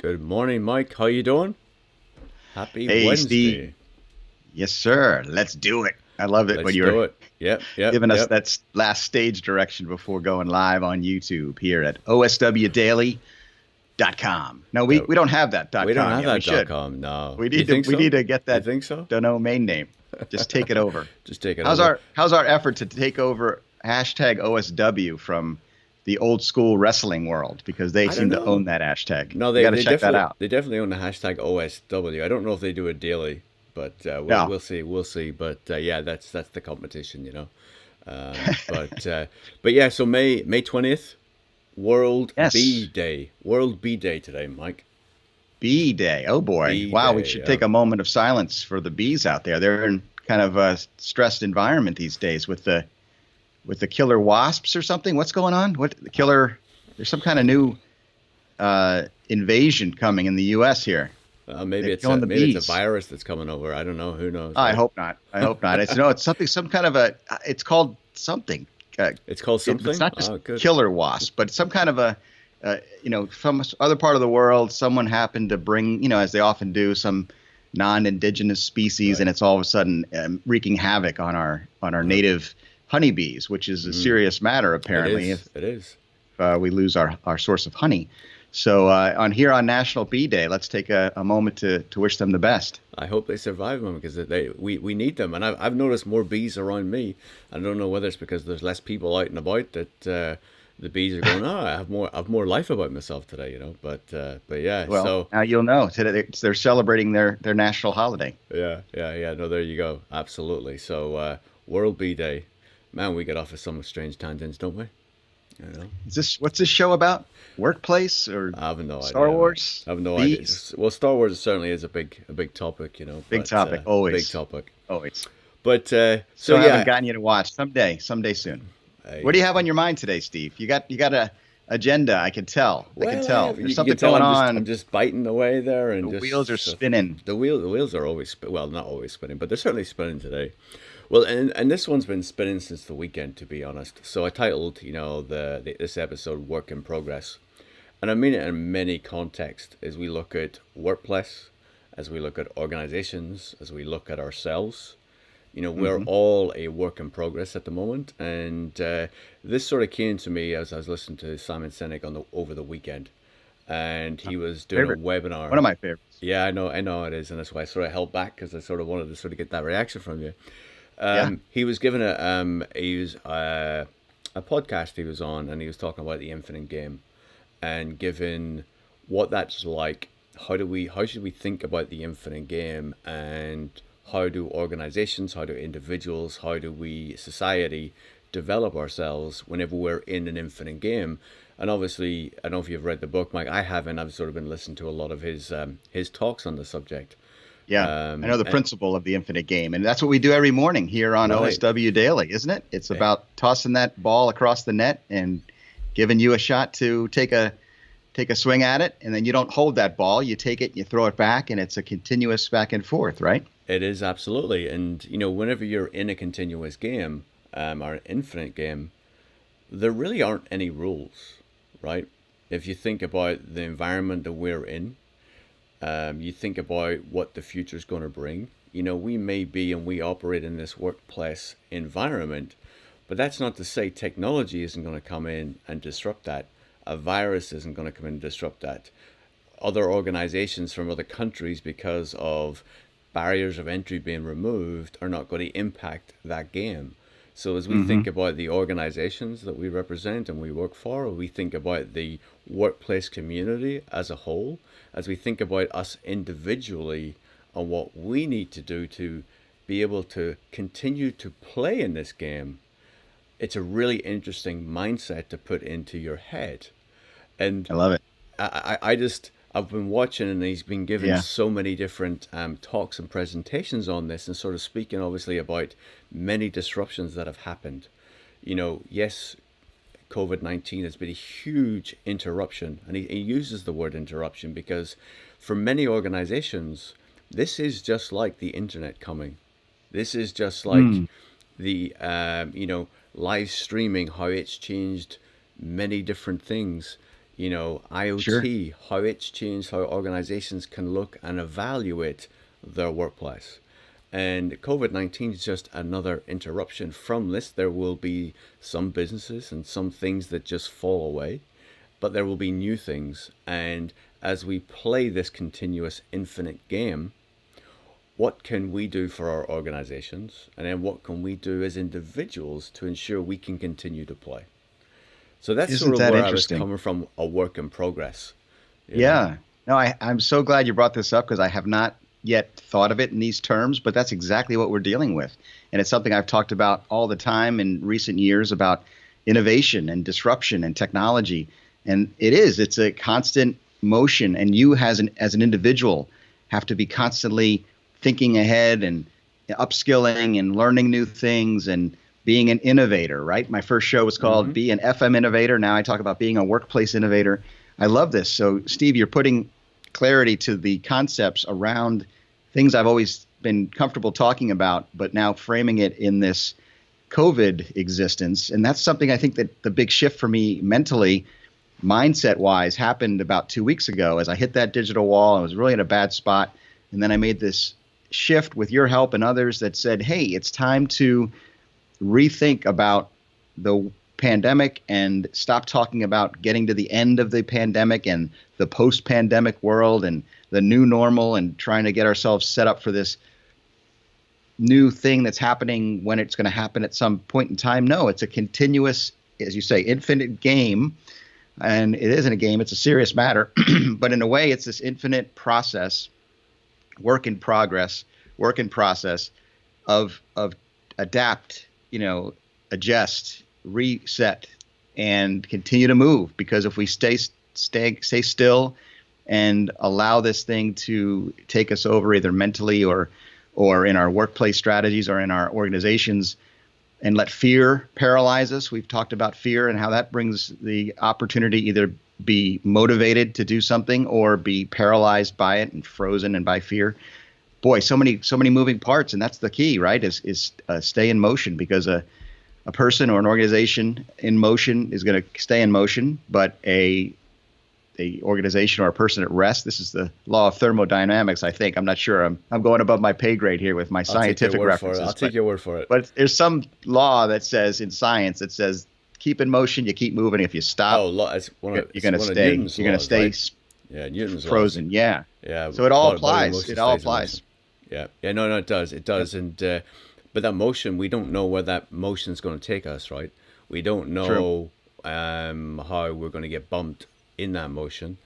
Good morning, Mike. How you doing? Happy Hey, Steve. Wednesday. Yes, sir. Let's do it. I love it when Let's you're do it. Yep, yep, giving us yep. that last stage direction before going live on YouTube here at oswdaily.com. No, we, Uh, we don't have that we don't .com have yet. We that dot should. com. No. We You need to think we need so? to get You that think so? domain name. Just take it over. Just take it How's over. our effort to take over hashtag OSW from the old school wrestling world because they I don't seem to own know. that hashtag. No, You they, got to they check that definitely out. they definitely own the hashtag OSW. I don't know if they do it daily, but we'll Yeah. we'll see. We'll see. But yeah, that's the competition. But yeah. So May 20th, World Bee Yes. Day. World Bee Day today, Mike. Bee Day. Oh boy. Bee Wow, we Day. should Yeah. take a moment of silence for the bees out there. They're in kind of a stressed environment these days with the killer wasps or something. What's going on? What the killer there's some kind of new invasion coming in the US here. Maybe They're it's killing a the maybe it's a bees. virus that's coming over. I don't know. Who knows, I right? hope not. I hope not. It's no, it's something some kind of a it's called something. Uh, It's called it's something. not just Oh, good. killer wasp, but some kind of a from other part of the world, someone happened to bring, as they often do, some non-indigenous species, Right. and it's all of a sudden wreaking havoc on our Uh, native honeybees, which is a mm, serious matter it apparently is. if It is. we lose our source of honey. So on here on National Bee Day, let's take a moment to wish them the best. I hope they survive them because we need them. And I've noticed more bees around me. I don't know whether it's because there's less people out and about that the bees are going. Oh, I have more life about myself today. But yeah. Well, So now you'll know today they're celebrating their national holiday. yeah. No, there you go. Absolutely. So World Bee Day. Man, we get off of some strange tangents, don't we? You know. Is this what's this show about? Workplace or I have no Star idea, man. Wars? I have no idea. Bees? Well, Star Wars certainly is a big topic, Big but topic, big always, topic. always. But so Still haven't yeah, gotten you to watch. Someday soon. What do I, you have on your mind today, Steve? You got a agenda. I can tell. I can well, I tell. have, There's you can something tell going I'm on. just biting away there The and wheels are just spinning. the wheels are always well, not always spinning, but they're certainly spinning today. Well, and this one's been spinning since the weekend, to be honest. So I titled, this episode "Work in Progress," and I mean it in many contexts as we look at workplace, as we look at organizations, as we look at ourselves. We're Hmm. all a work in progress at the moment, and this sort of came to me as I was listening to Simon Sinek over the weekend, and he was doing a Favorite. One webinar. of my favorites. Yeah, I know it is, and that's why I sort of held back because I sort of wanted to sort of get that reaction from you. Yeah. He was given a podcast he was on, and he was talking about the infinite game, and given what that's like, how should we think about the infinite game, and how do organizations, how do individuals, how do we society develop ourselves whenever we're in an infinite game? And obviously, I don't know if you've read the book, Mike. I haven't. I've sort of been listening to a lot of his talks on the subject. Yeah. I know the principle of the infinite game, and that's what we do every morning here on Right. OSW Daily, isn't it? It's Eh, about tossing that ball across the net and giving you a shot to take a swing at it, and then you don't hold that ball. You take it, you throw it back, and it's a continuous back and forth, right? It is absolutely, and whenever you're in a continuous game, or an infinite game, there really aren't any rules, right? If you think about the environment that we're in, you think about what the future is going to bring. We may be and we operate in this workplace environment, but that's not to say technology isn't going to come in and disrupt that. A virus isn't going to come in and disrupt that. Other organizations from other countries, because of barriers of entry being removed, are not going to impact that game. So as we Hmm. think about the organizations that we represent and we work for, or we think about the workplace community as a whole, as we think about us individually and what we need to do to be able to continue to play in this game, it's a really interesting mindset to put into your head. And I love it. I've been watching, and he's been given Yeah. so many different talks and presentations on this, and sort of speaking obviously about many disruptions that have happened. Yes, COVID-19 has been a huge interruption, and he uses the word interruption because for many organizations, this is just like the internet coming. This is just like Mm. the live streaming, how it's changed many different things. Sure. IoT, how it's changed how organizations can look and evaluate their workplace. And COVID-19 is just another interruption from this. There will be some businesses and some things that just fall away, but there will be new things. And as we play this continuous infinite game, what can we do for our organizations? And then what can we do as individuals to ensure we can continue to play? So that's sort Isn't of that where I was interesting? coming from, a work in progress, you know? Yeah. No, I'm so glad you brought this up because I have not yet thought of it in these terms, but that's exactly what we're dealing with. And it's something I've talked about all the time in recent years about innovation and disruption and technology. And it's a constant motion. And you as an individual have to be constantly thinking ahead and upskilling and learning new things and being an innovator, right? My first show was called Mm-hmm. Be an FM Innovator. Now I talk about being a workplace innovator. I love this. So, Steve, you're putting clarity to the concepts around things I've always been comfortable talking about, but now framing it in this COVID existence. And that's something I think that the big shift for me mentally, mindset wise, happened about 2 weeks ago as I hit that digital wall. I was really in a bad spot. And then I made this shift with your help and others that said, hey, it's time to rethink about the pandemic and stop talking about getting to the end of the pandemic and the post-pandemic world and the new normal and trying to get ourselves set up for this new thing that's happening when it's going to happen at some point in time. No, it's a continuous, as you say, infinite game. And it isn't a game, it's a serious matter. But in a way, it's this infinite process, work in progress, work in process of adapt, adjust, reset, and continue to move. Because if we stay still and allow this thing to take us over, either mentally or in our workplace strategies or in our organizations, and let fear paralyze us. We've talked about fear and how that brings the opportunity either be motivated to do something or be paralyzed by it and frozen and by fear. Boy, so many moving parts, and that's the key, right? Is stay in motion, because a person or an organization in motion is going to stay in motion, but a organization or a person at rest. This is the law of thermodynamics, I think. I'm not sure. I'm going above my pay grade here with my I'll take your scientific word for it. references. I'll take your word for it. But there's some law that says in science that says keep in motion, you keep moving. If you Oh, stop, it's you're going to one of stay. Newton's You're going to laws, stay right? Yeah, Newton's laws. frozen. Yeah. Yeah, So it all body applies. motion It all stays in motion. applies. Yeah, yeah, no, it does, it Yep. does, and but that motion, we don't know where that motion's going to take us, right? We don't True. know how we're going to get bumped in that motion,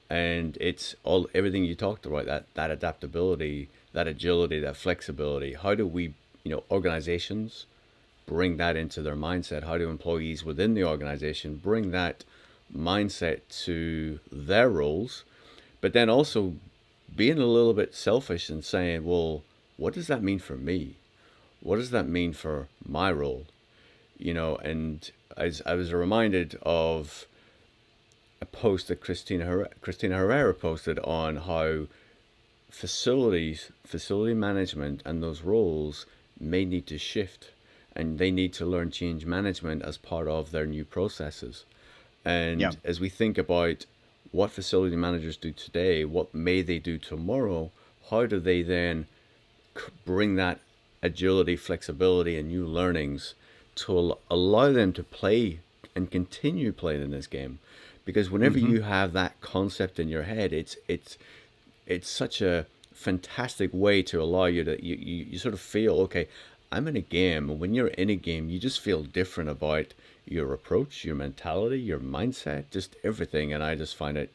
and it's all everything you talked about, that adaptability, that agility, that flexibility. How do we, organizations bring that into their mindset? How do employees within the organization bring that mindset to their roles? But then also being a little bit selfish and saying, well, what does that mean for me? What does that mean for my role? And as I was reminded of a post that Christina Herrera posted on how facility management and those roles may need to shift, and they need to learn change management as part of their new processes. Yeah. And as we think about what facility managers do today, what may they do tomorrow, how do they then bring that agility, flexibility, and new learnings to allow them to play and continue playing in this game? Because whenever Hmm. you have that concept in your head, it's such a fantastic way to allow you to you sort of feel, okay, I'm in a game. And when you're in a game, you just feel different about your approach, your mentality, your mindset, just everything. And I just find it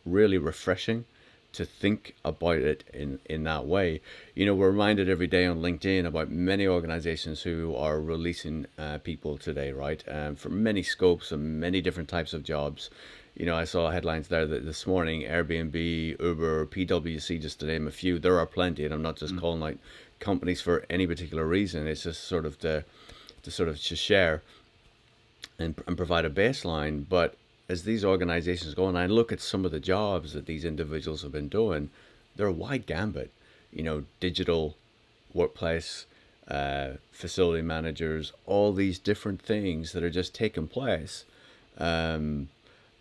really refreshing to think about it in that way. We're reminded every day on LinkedIn about many organizations who are releasing people today, right? For many scopes and many different types of jobs. I saw headlines there that this morning, Airbnb, Uber, PwC, just to name a few. There are plenty, and I'm not just calling out companies for any particular reason. It's just sort of to share and provide a baseline. But as these organizations go, and I look at some of the jobs that these individuals have been doing, they're a wide gambit. Digital workplace, facility managers, all these different things that are just taking place.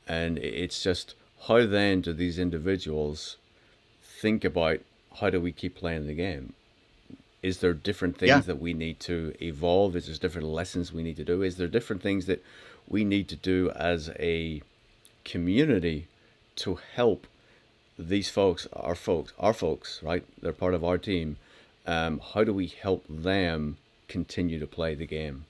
And it's just how then do these individuals think about how do we keep playing the game? Is there different Yeah. things that we need to evolve? Is there different lessons we need to do? Is there different things that we need to do as a community to help these folks, right? They're part of our team. How do we help them continue to play the game?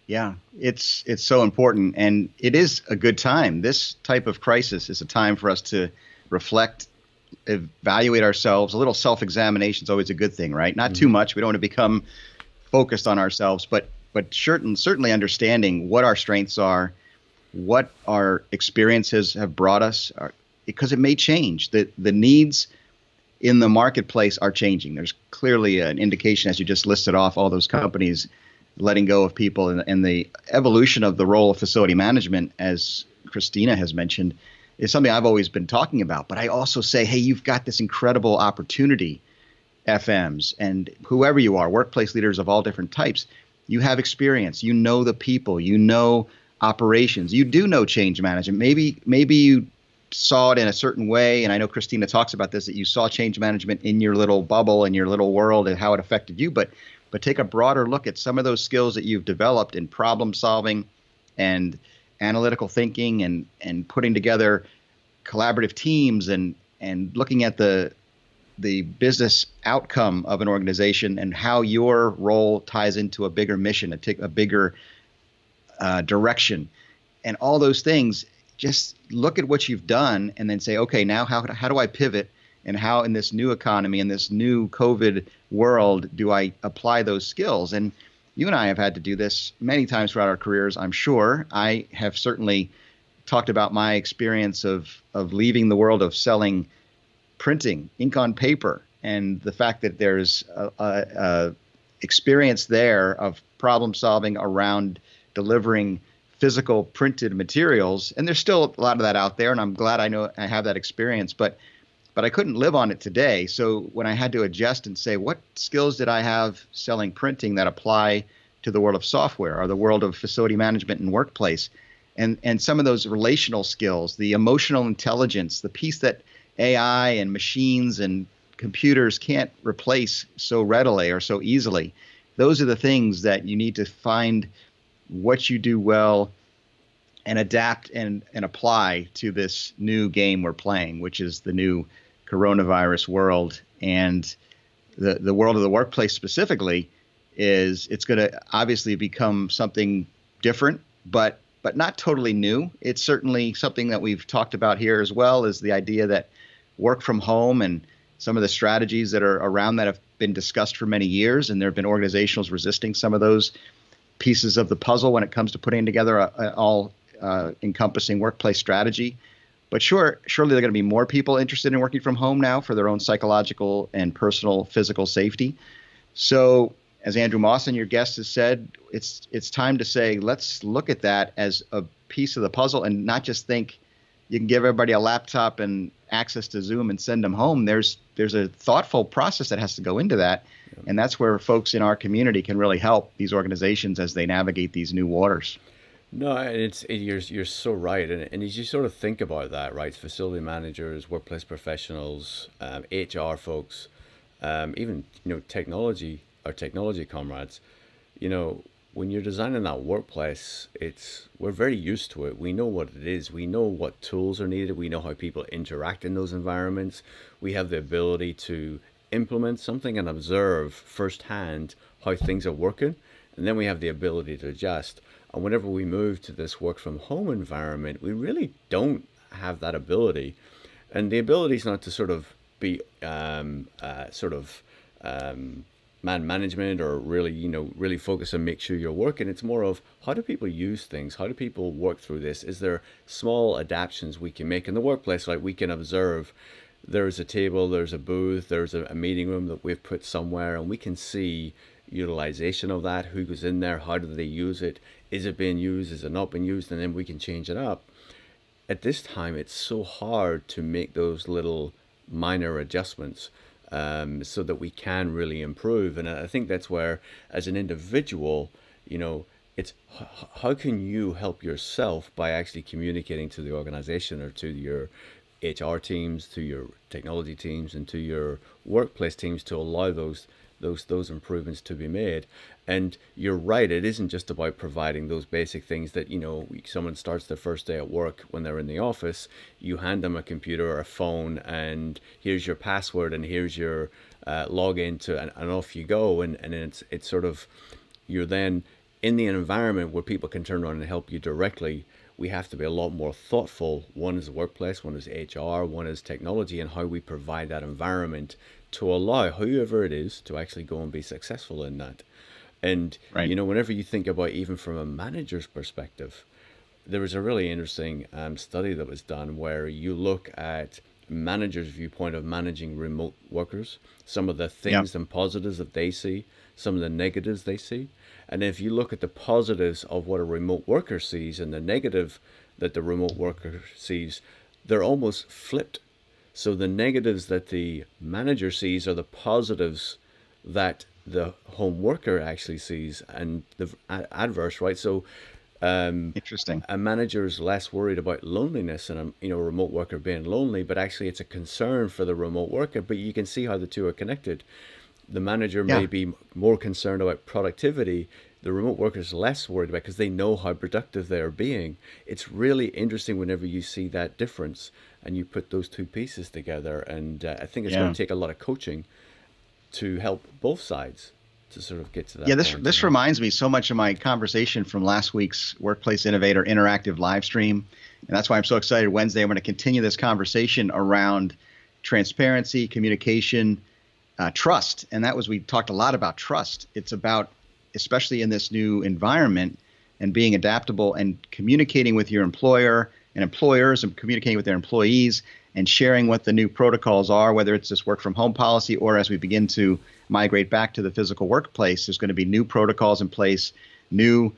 Yeah, it's so important, and it is a good time. This type of crisis is a time for us to reflect, evaluate ourselves. A little self-examination is always a good thing, right? Not too Mm-hmm. much. We don't want to become focused on ourselves, but certainly understanding what our strengths are, what our experiences have brought us, because it may change. The needs in the marketplace are changing. There's clearly an indication, as you just listed off, all those companies letting go of people, and the evolution of the role of facility management, as Christina has mentioned, is something I've always been talking about. But I also say, hey, you've got this incredible opportunity, FMs and whoever you are, workplace leaders of all different types. You have experience. You know the people. You know operations. You do know change management. Maybe you saw it in a certain way, and I know Christina talks about this, that you saw change management in your little bubble, in your little world, and how it affected you. But take a broader look at some of those skills that you've developed in problem solving and analytical thinking, and putting together collaborative teams, and looking at the business outcome of an organization and how your role ties into a bigger mission, a bigger direction, and all those things. Just look at what you've done and then say, okay, now how do I pivot, and how in this new economy, in this new COVID world, do I apply those skills? And you and I have had to do this many times throughout our careers, I'm sure. I have certainly talked about my experience of leaving the world of selling printing, ink on paper, and the fact that there's a experience there of problem solving around delivering physical printed materials. And there's still a lot of that out there, and I'm glad I know I have that experience, but I couldn't live on it today. So when I had to adjust and say, what skills did I have selling printing that apply to the world of software, or the world of facility management and workplace? And some of those relational skills, the emotional intelligence, the piece that AI and machines and computers can't replace so readily or so easily. Those are the things that you need to find what you do well and adapt and apply to this new game we're playing, which is the new coronavirus world. And the world of the workplace specifically it's going to obviously become something different, but not totally new. It's certainly something that we've talked about here as well, is the idea that work from home and some of the strategies that are around that have been discussed for many years, and there have been organizations resisting some of those pieces of the puzzle when it comes to putting together an all-encompassing workplace strategy. But surely there are going to be more people interested in working from home now for their own psychological and personal physical safety. So, as Andrew Mawson, your guest, has said, it's time to say, let's look at that as a piece of the puzzle, and not just think you can give everybody a laptop and access to Zoom and send them home. There's a thoughtful process that has to go into that. Yeah. And that's where folks in our community can really help these organizations as they navigate these new waters. No, and you're so right, and as you sort of think about that, right? Facility managers, workplace professionals, HR folks, even technology comrades. When you're designing that workplace, we're very used to it. We know what it is. We know what tools are needed. We know how people interact in those environments. We have the ability to implement something and observe firsthand how things are working, and then we have the ability to adjust. And whenever we move to this work from home environment, we really don't have that ability. And the ability is not to sort of be man management, or really focus and make sure you're working. It's more of, how do people use things? How do people work through this? Is there small adaptations we can make in the workplace? Like, we can observe there's a table, there's a booth, there's a meeting room that we've put somewhere, and we can see utilization of that, who goes in there, how do they use it, is it being used, is it not being used, and then we can change it up. At this time, it's so hard to make those little minor adjustments, so that we can really improve. And I think that's where, as an individual, It's how can you help yourself by actually communicating to the organization or to your HR teams, to your technology teams, and to your workplace teams to allow those improvements to be made. And you're right, it isn't just about providing those basic things that, someone starts their first day at work when they're in the office, you hand them a computer or a phone, and here's your password, and here's your login to, and off you go. And it's sort of, you're then in the environment where people can turn around and help you directly. We have to be a lot more thoughtful. One is the workplace, one is HR, one is technology, and how we provide that environment to allow whoever it is to actually go and be successful in that. And, Right. whenever you think about even from a manager's perspective, there was a really interesting study that was done where you look at managers' viewpoint of managing remote workers, some of the Yeah. things and positives that they see, some of the negatives they see. And if you look at the positives of what a remote worker sees and the negative that the remote worker sees, they're almost flipped. So the negatives that the manager sees are the positives that the home worker actually sees, and the adverse, right? So Interesting. a manager is less worried about loneliness and a remote worker being lonely, but actually it's a concern for the remote worker. But you can see how the two are connected. The manager may Yeah. be more concerned about productivity. The remote worker is less worried about because they know how productive they are being. It's really interesting whenever you see that difference and you put those two pieces together. And I think it's going Yeah. to take a lot of coaching to help both sides to sort of get to Yeah, that this point. this reminds me so much of my conversation from last week's Workplace Innovator interactive live stream. And that's why I'm so excited. Wednesday, I'm going to continue this conversation around transparency, communication, trust. And we talked a lot about trust. It's about, especially in this new environment, and being adaptable and communicating with your employer and employers and communicating with their employees and sharing what the new protocols are, whether it's this work from home policy or as we begin to migrate back to the physical workplace, there's going to be new protocols in place, new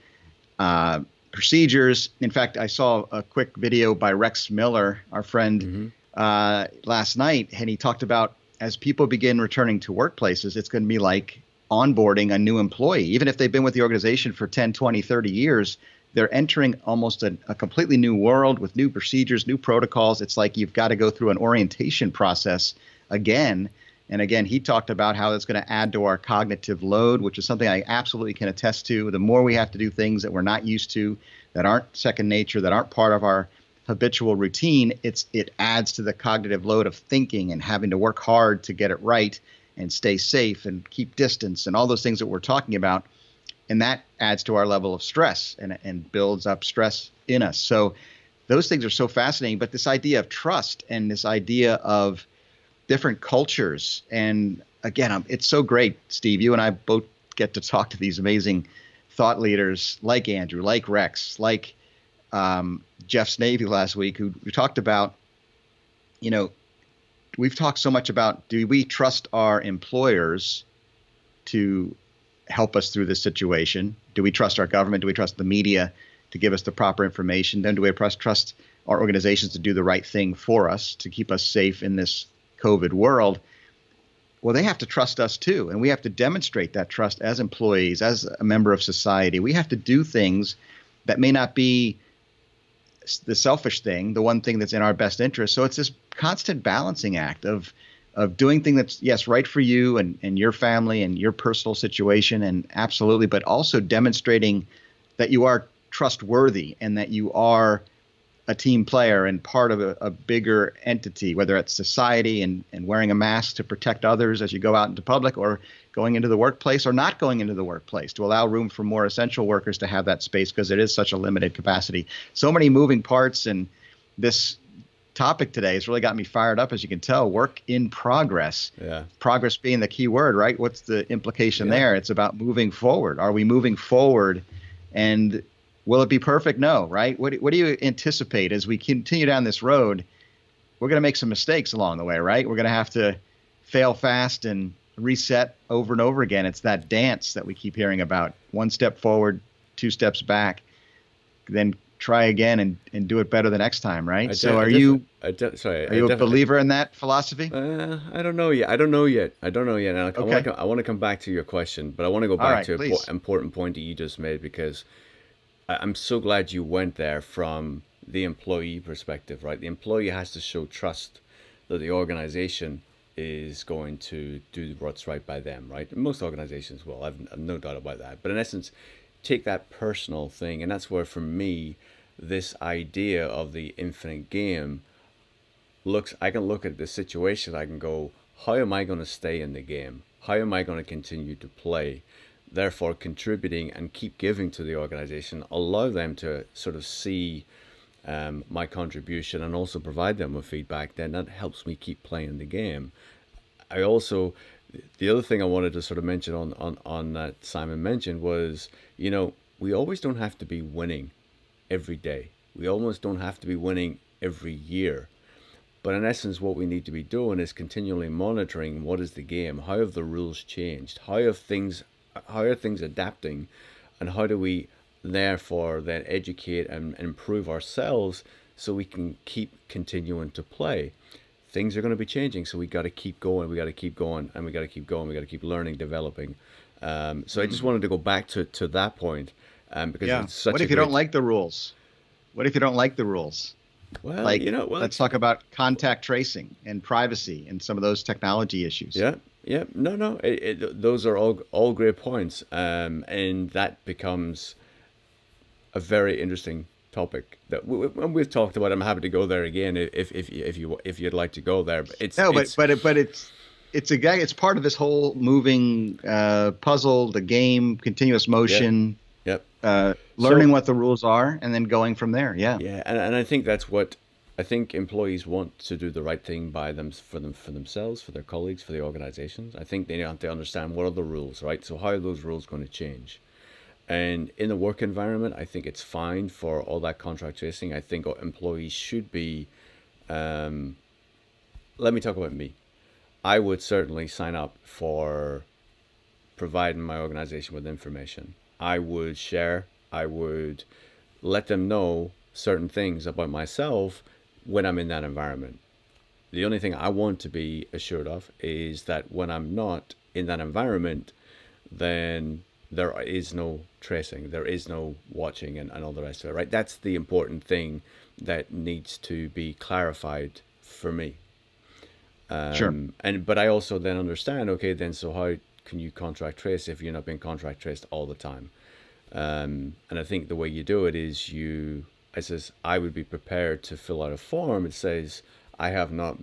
procedures. In fact, I saw a quick video by Rex Miller, our friend, last night, and he talked about as people begin returning to workplaces, it's going to be like onboarding a new employee. Even if they've been with the organization for 10, 20, 30 years, they're entering almost a completely new world with new procedures, new protocols. It's like you've got to go through an orientation process again. And again, he talked about how it's going to add to our cognitive load, which is something I absolutely can attest to. The more we have to do things that we're not used to, that aren't second nature, that aren't part of our habitual routine, it adds to the cognitive load of thinking and having to work hard to get it right and stay safe and keep distance and all those things that we're talking about. And that adds to our level of stress and builds up stress in us. So those things are so fascinating. But this idea of trust and this idea of different cultures. And again, it's so great, Steve. You and I both get to talk to these amazing thought leaders like Andrew, like Rex, like Jeff Snavely last week, who we talked about, we've talked so much about, do we trust our employers to help us through this situation? Do we trust our government? Do we trust the media to give us the proper information? Then do we trust our organizations to do the right thing for us, to keep us safe in this COVID world? Well, they have to trust us too. And we have to demonstrate that trust as employees, as a member of society. We have to do things that may not be the selfish thing, the one thing that's in our best interest. So it's this constant balancing act of doing things that's, yes, right for you and your family and your personal situation, and absolutely, but also demonstrating that you are trustworthy and that you are a team player and part of a bigger entity, whether it's society and wearing a mask to protect others as you go out into public, or going into the workplace or not going into the workplace to allow room for more essential workers to have that space, because it is such a limited capacity. So many moving parts, and this topic today has really got me fired up, as you can tell. Work in progress. Yeah. Progress being the key word, right? What's the implication there? It's about moving forward. Are we moving forward? And will it be perfect? No, right? What do you anticipate as we continue down this road? We're going to make some mistakes along the way, right? We're going to have to fail fast and reset over and over again. It's that dance that we keep hearing about. One step forward, two steps back, then try again and do it better the next time, right? So sorry, are you a believer in that philosophy? I don't know yet. I don't know yet. And Okay. I want to come back to your question, but I want to go All back right, to an please. important point that you just made because I'm so glad you went there from the employee perspective, right? The employee has to show trust that the organization is going to do what's right by them, right? Most organizations will. I've no doubt about that. But in essence, take that personal thing, and that's where, for me, this idea of the infinite game I can look at the situation, I can go, how am I going to stay in the game? How am I going to continue to play? Therefore, contributing and keep giving to the organization, allow them to sort of see my contribution and also provide them with feedback, then that helps me keep playing the game. I also, the other thing I wanted to sort of mention on that Simon mentioned was, we always don't have to be winning every day. We almost don't have to be winning every year. But in essence, what we need to be doing is continually monitoring what is the game, how have the rules changed, how are things adapting, and how do we therefore then educate and improve ourselves so we can keep continuing to play. Things are going to be changing, so we got to keep going. We got to keep going, and we got to keep going. We got to keep learning, developing. So I just wanted to go back to that point because Yeah. it's such What a if you don't great. like the rules? What if you don't like the rules? Well, Like, well, let's talk about contact tracing and privacy and some of those technology issues. yeah, yeah. No, no. Those are all great points, and that becomes a very interesting topic that when we've talked about. I'm happy to go there again if you'd like to go there. But No, but it's part of this whole moving puzzle, the game, continuous yeah, motion, yeah. learning So what the rules are, and then going from there. Yeah, yeah, and I think that's what I think employees want to do the right thing by for themselves, for their colleagues, for the organizations. I think they have to understand what are the rules, right? So how are those rules going to change? And in the work environment, I think it's fine for all that contract tracing. I think employees should be. Um, Let me talk about me. I would certainly sign up for providing my organization with information. I would share. I would let them know certain things about myself when I'm in that environment. The only thing I want to be assured of is that when I'm not in that environment, then there is no tracing, there is no watching, and all the rest of it, right? That's the important thing that needs to be clarified for me. sure. But I also then understand, okay, then so how can you contract trace if you're not being contract traced all the time? And I think the way you do it is I says, I would be prepared to fill out a form. It says, I have not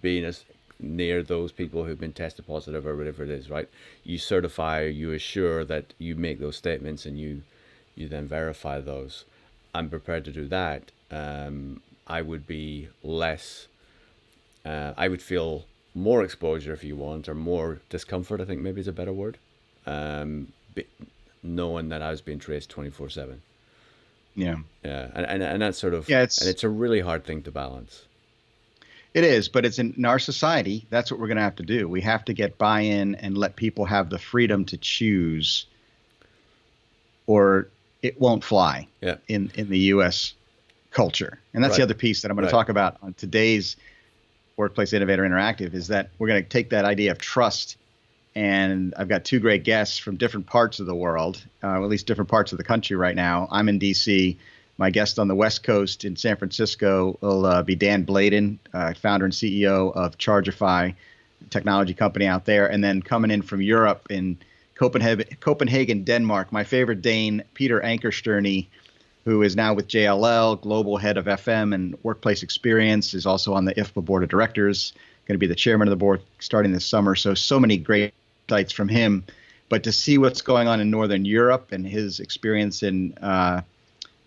been as near those people who've been tested positive or whatever it is, right? You certify, you assure that you make those statements and you then verify those. I'm prepared to do that. I would be less, I would feel more exposure if you want, or more discomfort, I think maybe is a better word. Um, Knowing that I was being traced 24/7. Yeah, Yeah, and that's sort of, yeah. and it's a really hard thing to balance. It is, but it's in our society. That's what we're going to have to do. We have to get buy-in and let people have the freedom to choose, or it won't fly Yeah, in the U.S. culture. And that's the right, other piece that I'm going to right. talk about on today's Workplace Innovator Interactive is that we're going to take that idea of trust. And I've got two great guests from different parts of the world, at least different parts of the country right now. I'm in D.C. My guest on the West Coast in San Francisco will be Dan Bladen, founder and CEO of Chargify, technology company out there. And then coming in from Europe in Copenhagen, Denmark, my favorite Dane, Peter Ankerstjerne, who is now with JLL, global head of FM and workplace experience, is also on the IFBA board of directors, going to be the chairman of the board starting this summer. So many great insights from him. But to see what's going on in Northern Europe and his experience in the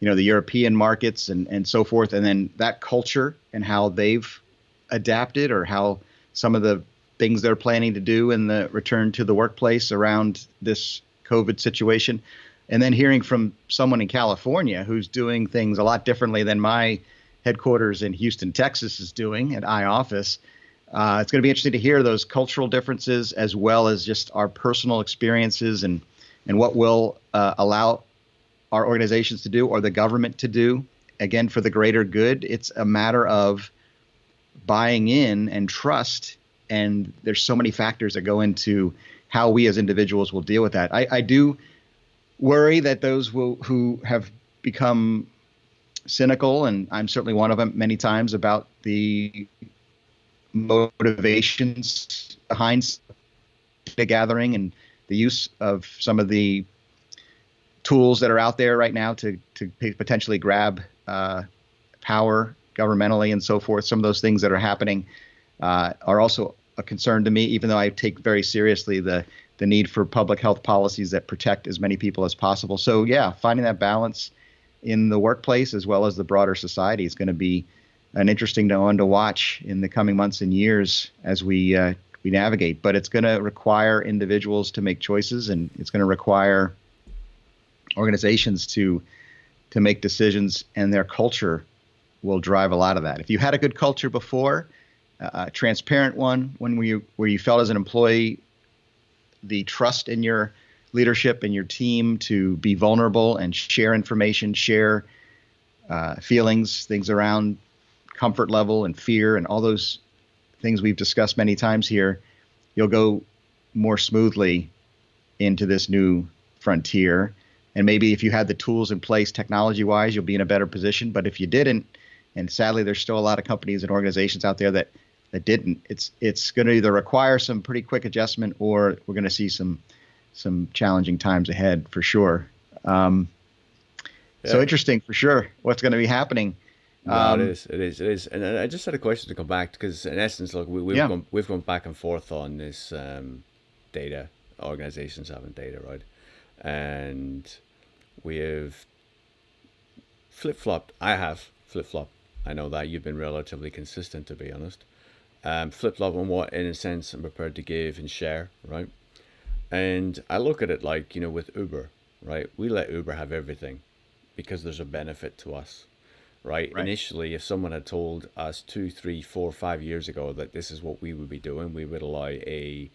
European markets and so forth, and then that culture and how they've adapted, or how some of the things they're planning to do in the return to the workplace around this COVID situation. And then hearing from someone in California who's doing things a lot differently than my headquarters in Houston, Texas is doing at iOffice. It's going to be interesting to hear those cultural differences as well as just our personal experiences and what will allow our organizations to do or the government to do, again, for the greater good. It's a matter of buying in and trust. And there's so many factors that go into how we as individuals will deal with that. I do worry that those who have become cynical, and I'm certainly one of them many times, about the motivations behind data gathering and the use of some of the tools that are out there right now to potentially grab power governmentally and so forth. Some of those things that are happening are also a concern to me, even though I take very seriously the need for public health policies that protect as many people as possible. So yeah, finding that balance in the workplace as well as the broader society is going to be an interesting one to watch in the coming months and years as we navigate. But it's going to require individuals to make choices, and it's going to require organizations to make decisions, and their culture will drive a lot of that. If you had a good culture before, a transparent one, one where you felt as an employee the trust in your leadership and your team to be vulnerable and share information, share feelings, things around comfort level and fear and all those things we've discussed many times here, you'll go more smoothly into this new frontier. And maybe if you had the tools in place technology-wise, you'll be in a better position. But if you didn't, and sadly there's still a lot of companies and organizations out there that didn't, it's going to either require some pretty quick adjustment, or we're going to see some challenging times ahead for sure. So interesting for sure what's going to be happening. No, it is. And I just had a question to come back, because in essence, look, we've gone back and forth on this data, organizations having data, right? And we have flip-flopped. I have flip-flopped. I know that you've been relatively consistent, to be honest. Flip-flop on what, in a sense, I'm prepared to give and share, right? And I look at it like, with Uber, right? We let Uber have everything because there's a benefit to us, right? Initially, if someone had told us 2, 3, 4, 5 years ago that this is what we would be doing, we would allow a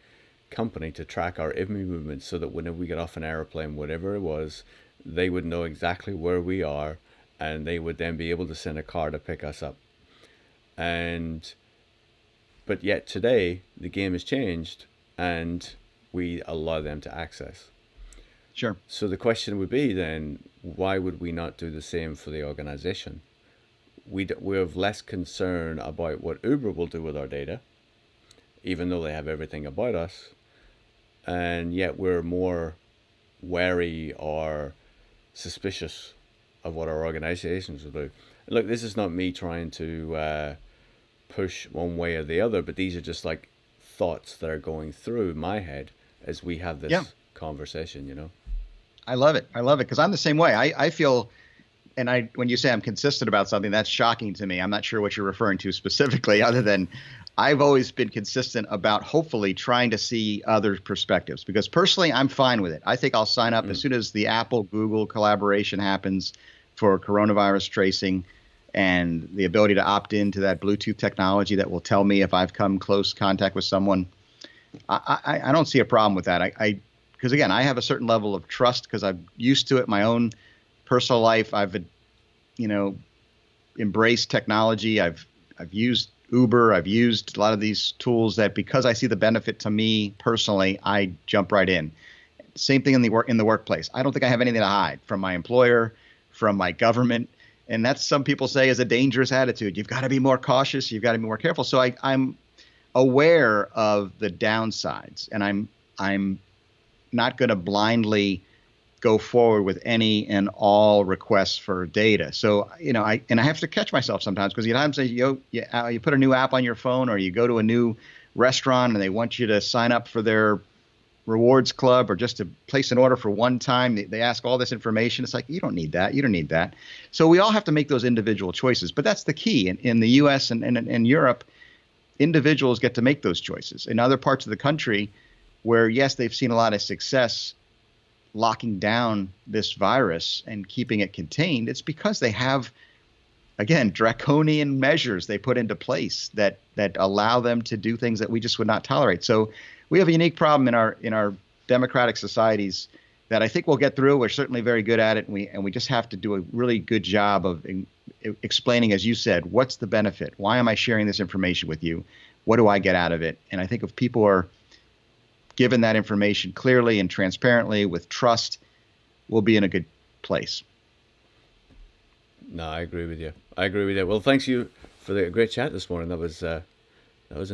company to track our every movement so that whenever we get off an airplane, whatever it was, they would know exactly where we are, and they would then be able to send a car to pick us up. But yet today, the game has changed, and we allow them to access. Sure. So the question would be then, why would we not do the same for the organization? We have less concern about what Uber will do with our data, even though they have everything about us, and yet we're more wary or suspicious of what our organizations will do. Look, this is not me trying to push one way or the other, but these are just like thoughts that are going through my head as we have this conversation, I love it because I'm the same way. I feel, and when you say I'm consistent about something, that's shocking to me. I'm not sure what you're referring to specifically, other than I've always been consistent about hopefully trying to see other perspectives, because personally I'm fine with it. I think I'll sign up as soon as the Apple-Google collaboration happens for coronavirus tracing and the ability to opt into that Bluetooth technology that will tell me if I've come close contact with someone. I don't see a problem with that. Because again, I have a certain level of trust because I'm used to it. My own personal life, I've embraced technology. I've used Uber. I've used a lot of these tools that, because I see the benefit to me personally, I jump right in. Same thing in the workplace. I don't think I have anything to hide from my employer, from my government. And that's, some people say, is a dangerous attitude. You've got to be more cautious. You've got to be more careful. So I'm aware of the downsides, and I'm not going to blindly go forward with any and all requests for data. So, I have to catch myself sometimes, because you put a new app on your phone, or you go to a new restaurant and they want you to sign up for their rewards club, or just to place an order for one time. They ask all this information. It's like, you don't need that. You don't need that. So we all have to make those individual choices. But that's the key. In the U.S. and Europe, individuals get to make those choices. In other parts of the country where, yes, they've seen a lot of success locking down this virus and keeping it contained, it's because they have, again, draconian measures they put into place that allow them to do things that we just would not tolerate. So we have a unique problem in our democratic societies that I think we'll get through. We're certainly very good at it, and we just have to do a really good job of explaining, as you said, what's the benefit? Why am I sharing this information with you? What do I get out of it? And I think if people are given that information clearly and transparently with trust, we'll be in a good place. No, I agree with you. I agree with you. Well, thanks you for the great chat this morning. That was an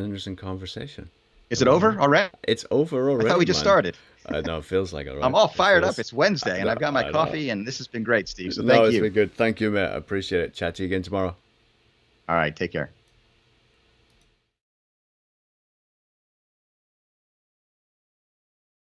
interesting conversation. Is it over already? It's over already. I thought we just started. I know, it feels like it, right? I'm all fired up. It's Wednesday, and I've got my coffee, and this has been great, Steve. So thank you. It's been good. Thank you, mate. I appreciate it. Chat to you again tomorrow. All right, take care.